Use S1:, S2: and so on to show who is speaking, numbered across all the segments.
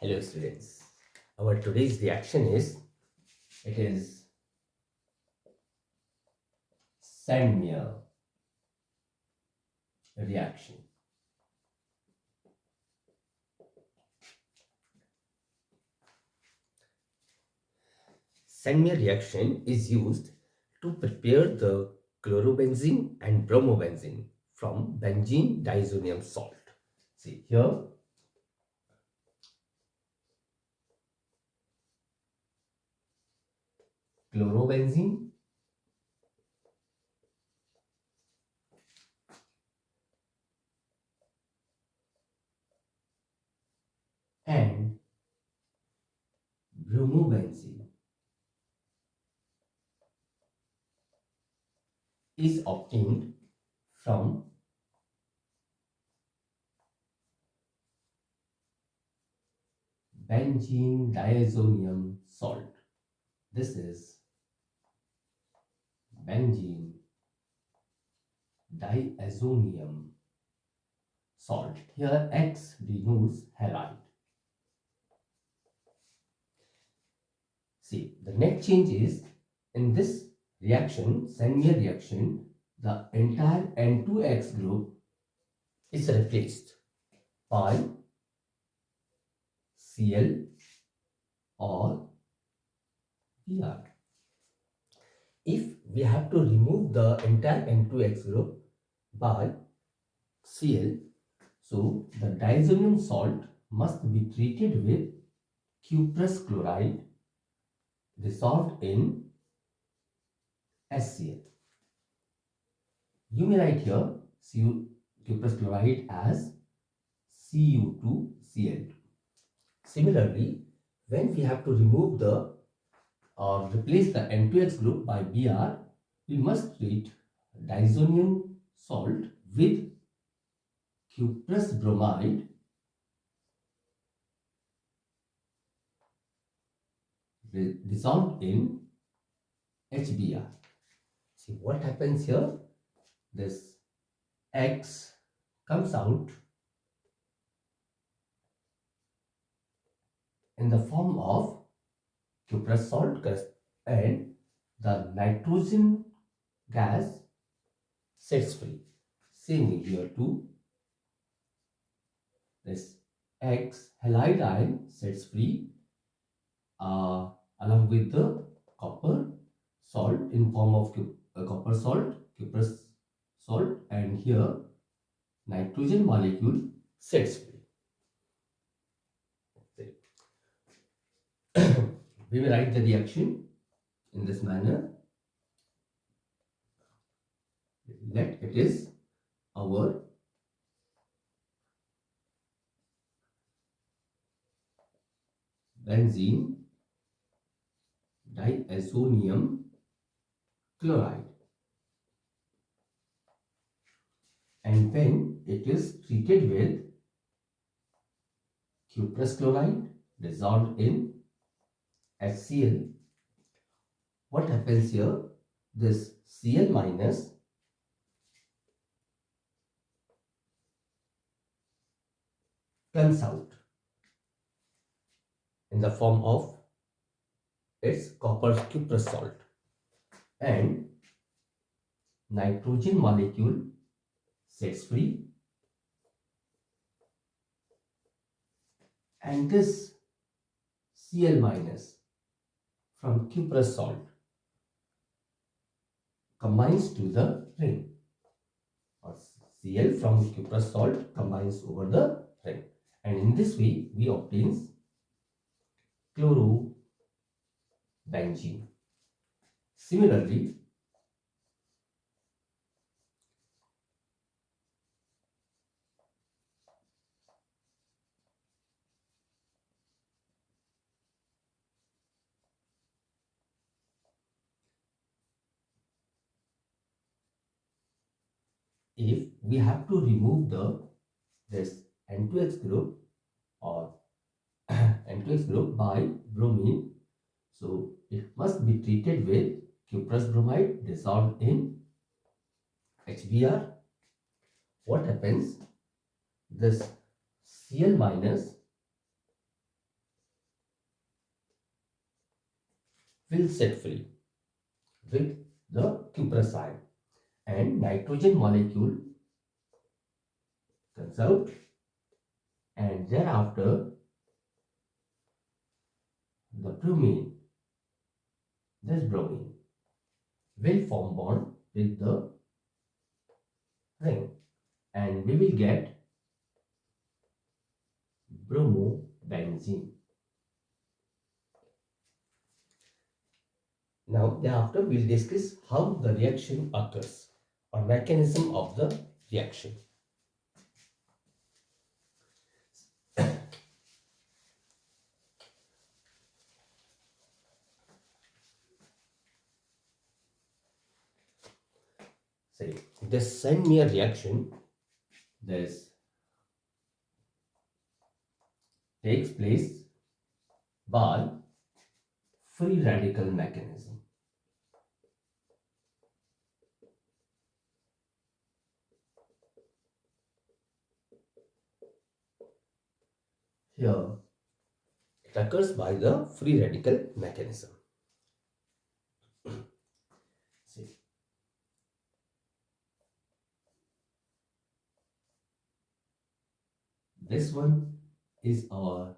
S1: Hello students. Our today's reaction is Sandmeyer reaction. Sandmeyer reaction is used to prepare the chlorobenzene and bromobenzene from benzene diazonium salt. See here, chlorobenzene and bromobenzene is obtained from benzene diazonium salt. This is benzene diazonium salt. Here X denotes halide. See, the net change is in this reaction, Sandmeyer reaction, the entire N2X group is replaced by Cl or Br. If we have to remove the entire N2X group by Cl, so the diazonium salt must be treated with cuprous chloride dissolved in HCl. You may write here cuprous chloride as Cu2Cl2. Similarly, when we have to remove the or replace the N2X group by Br, we must treat diazonium salt with cuprous bromide dissolved in HBr. See what happens here? This X comes out in the form of cuprous salt and the nitrogen gas sets free. Same here too. This X halide ion sets free along with the copper salt in form of copper salt, cuprous salt, and here nitrogen molecule sets free. We will write the reaction in this manner. Let it is our benzene diazonium chloride, and when it is treated with cuprous chloride dissolved in HCl, what happens here? This Cl minus comes out in the form of its copper cuprous salt, and nitrogen molecule sets free, and this Cl minus from cuprous salt combines to the ring, or Cl from cuprous salt combines over the ring, and in this way we obtain chlorobenzene. Similarly, if we have to remove this N2X group or N2X group by bromine, so it must be treated with cuprous bromide dissolved in HBr. What happens? This Cl minus will set free with the cuprous ion, and nitrogen molecule comes out, and thereafter the bromine, this bromine will form bond with the ring, and we will get bromobenzene. Now thereafter we will discuss how the reaction occurs or mechanism of the reaction. Say this Sandmeyer reaction, this takes place by free radical mechanism. Here it occurs by the free radical mechanism. See, this one is our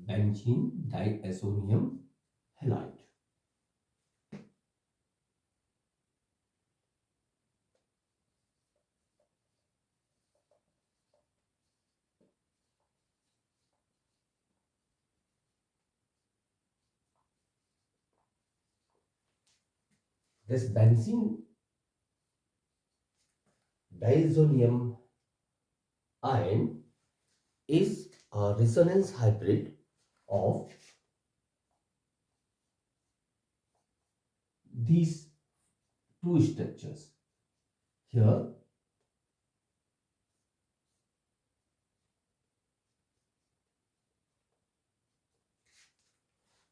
S1: benzene diazonium halide. This benzene diazonium ion is a resonance hybrid of these two structures. Here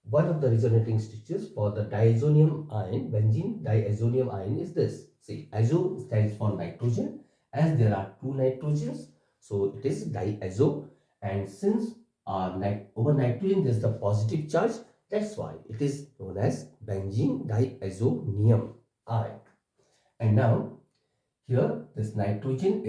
S1: one of the resonating structures for the diazonium ion, benzene diazonium ion, is this. See, azo stands for nitrogen. As there are two nitrogens, so it is diazo. And since over nitrogen there is the positive charge, that's why it is known as benzene diazonium ion. And now here this nitrogen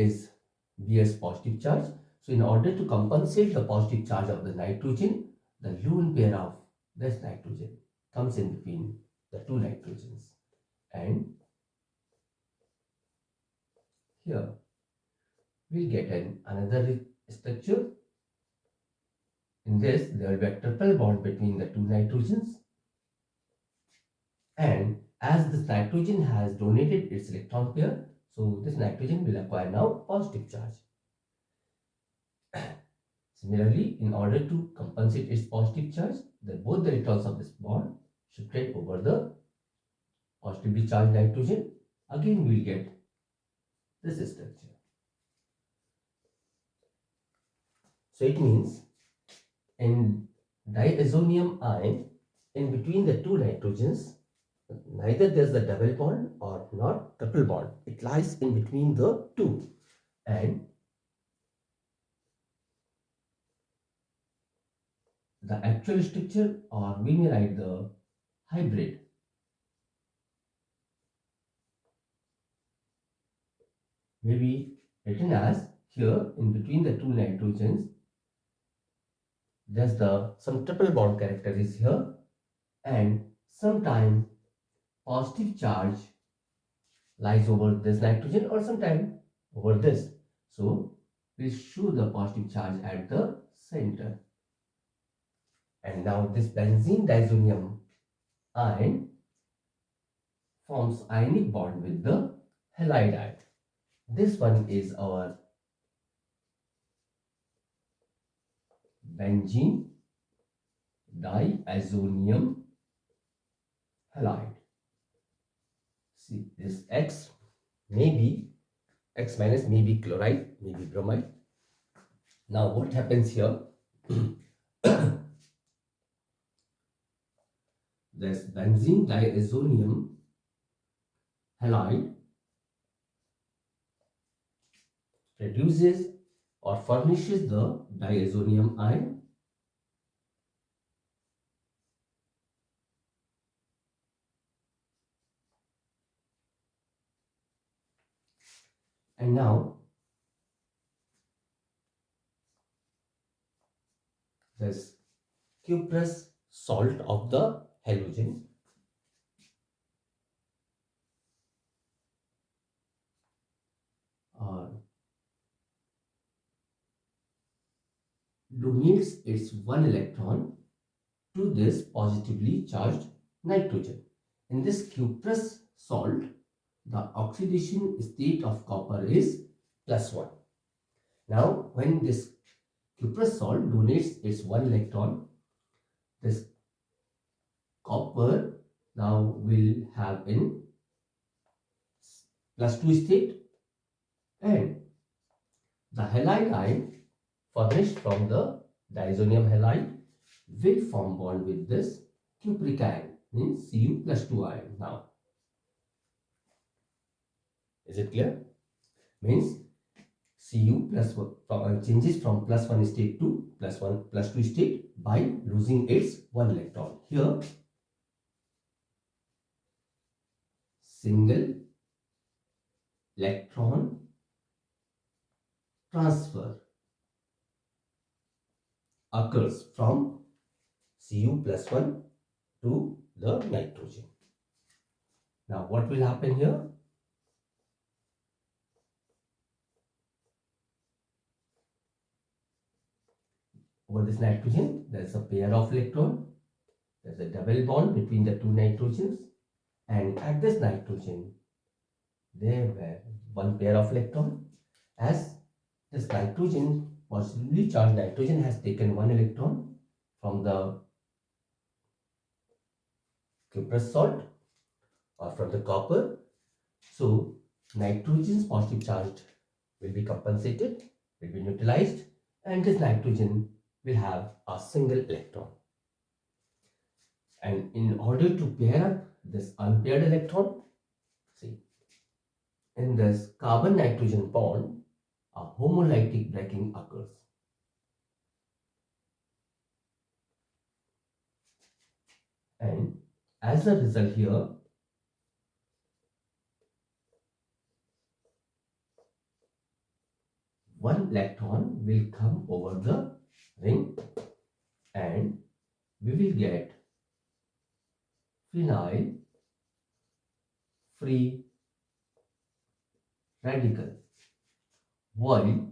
S1: bears positive charge. So in order to compensate the positive charge of the nitrogen, the lone pair of this nitrogen comes in between the two nitrogens, and here we get another structure. In this there will be a triple bond between the two nitrogens, and as this nitrogen has donated its electron pair, so this nitrogen will acquire now positive charge. Similarly, in order to compensate its positive charge, both the electrons of this bond shifted over the positively charged nitrogen. Again, we will get this structure. So it means in diazonium ion, in between the two nitrogens, neither there is the double bond or not triple bond. It lies in between the two, and the actual structure, or we may write the hybrid, may be written as here in between the two nitrogens. There's some triple bond character is here, and sometime positive charge lies over this nitrogen or sometime over this. So we'll show the positive charge at the center. And now this benzene diazonium ion forms ionic bond with the halide ion. This one is our benzene diazonium halide. See, this X minus may be chloride, may be bromide. Now what happens here? This benzene diazonium halide produces or furnishes the diazonium ion, And now this cuprous salt of the halogen uh, donates its one electron to this positively charged nitrogen. In this cuprous salt, the oxidation state of copper is +1. Now, when this cuprous salt donates its one electron, this copper now will have in +2 state, and the halide ion furnished from the diazonium halide will form bond with this cupric ion, means Cu+2 ion. Now, is it clear? Means Cu plus one, changes from +1 state to +2 state by losing its one electron. Here, single electron transfer occurs from Cu+1 to the nitrogen. Now, what will happen here? Over this nitrogen, there is a pair of electron. There is a double bond between the two nitrogens, and at this nitrogen, there were one pair of electron. As this nitrogen, positively charged nitrogen, has taken one electron from the cuprous salt or from the copper, so nitrogen's positive charge will be compensated, will be neutralized, and this nitrogen will have a single electron. And in order to pair up this unpaired electron, see, in this carbon nitrogen bond, a homolytic breaking occurs. And as a result here, one electron will come over the ring, and we will get phenyl free radical, while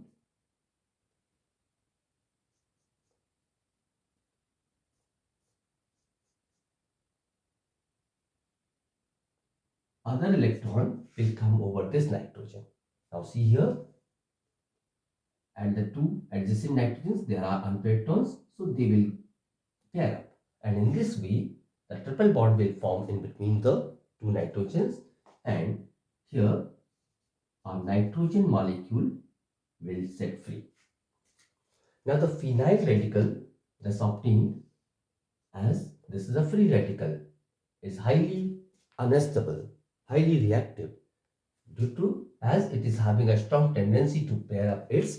S1: other electron will come over this nitrogen. Now see here, at the two adjacent nitrogens there are unpaired tones, so they will pair up, and in this way the triple bond will form in between the two nitrogens, and here a nitrogen molecule will set free. Now the phenyl radical thus obtained, as this is a free radical, is highly unstable, highly reactive, due to as it is having a strong tendency to pair up its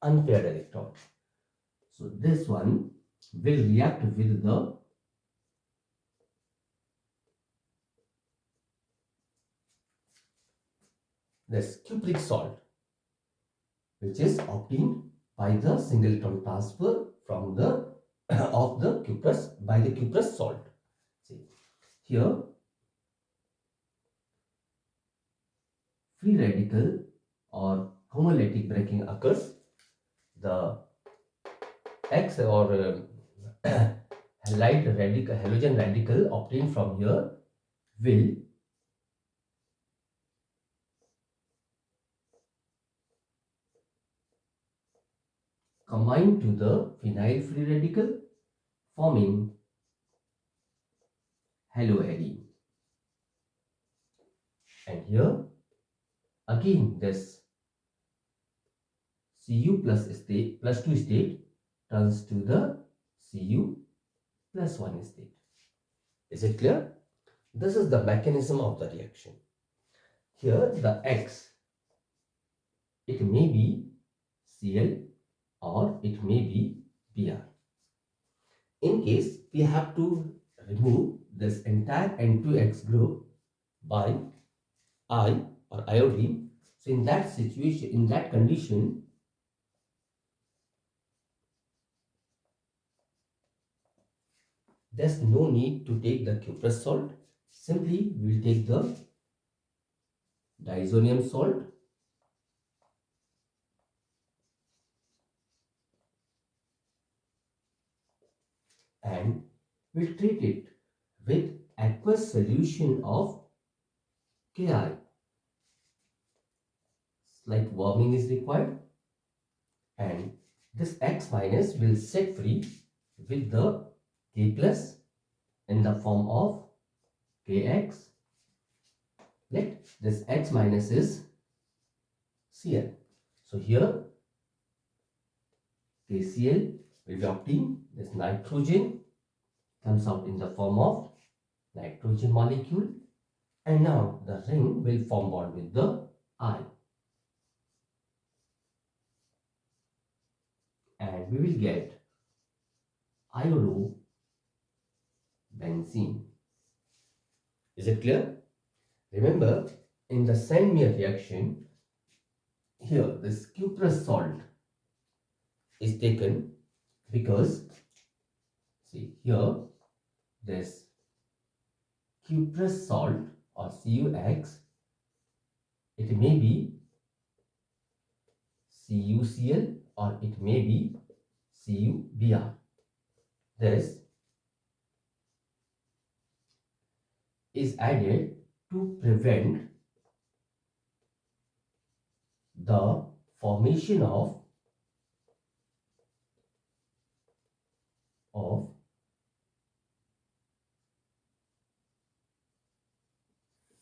S1: unpaired electron. So this one will react with the this cupric salt, which is obtained by the singleton transfer from the of the cuprous by the cuprous salt. See here, free radical or homolytic breaking occurs. The X or halide radical, halogen radical obtained from here will combine to the phenyl free radical, forming haloarine. And here again this Cu plus 2 state turns to the Cu plus 1 state. Is it clear? This is the mechanism of the reaction. Here the X, it may be Cl or it may be Br. In case we have to remove this entire N2X group by I or iodine, So in that situation, in that condition, there's no need to take the cuprous salt. Simply we'll take the diazonium salt and we'll treat it with aqueous solution of Ki. Like warming is required, and this X minus will set free with the K plus in the form of Kx. Let this X minus is Cl. So here KCl will be obtained. This nitrogen comes out in the form of nitrogen molecule, and now the ring will form bond with the I, and we will get iodobenzene. Is it clear? Remember, in the Sandmeyer reaction, here this cuprous salt is taken because, see here, this cuprous salt or CuX, it may be CuCl or it may be CuBr. This is added to prevent the formation of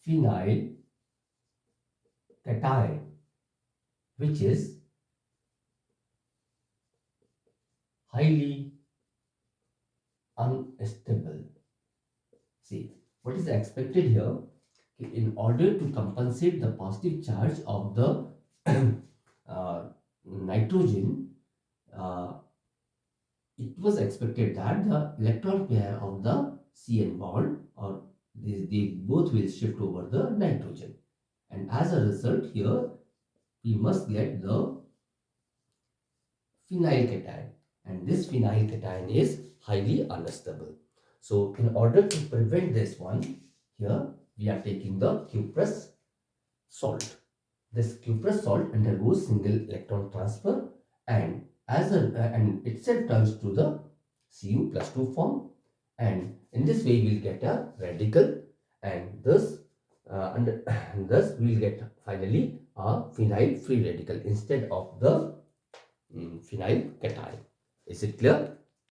S1: phenyl cation, which is highly unstable. See, what is expected here? In order to compensate the positive charge of the nitrogen, it was expected that the electron pair of the CN bond or they both will shift over the nitrogen, and as a result here we must get the phenyl cation, and this phenyl cation is highly unstable. So in order to prevent this one, here we are taking the cuprous salt. This cuprous salt undergoes single electron transfer and and itself turns to the Cu plus 2 form, and in this way we will get a radical, and thus and thus we will get finally a phenyl free radical instead of the phenyl cation. Is it clear?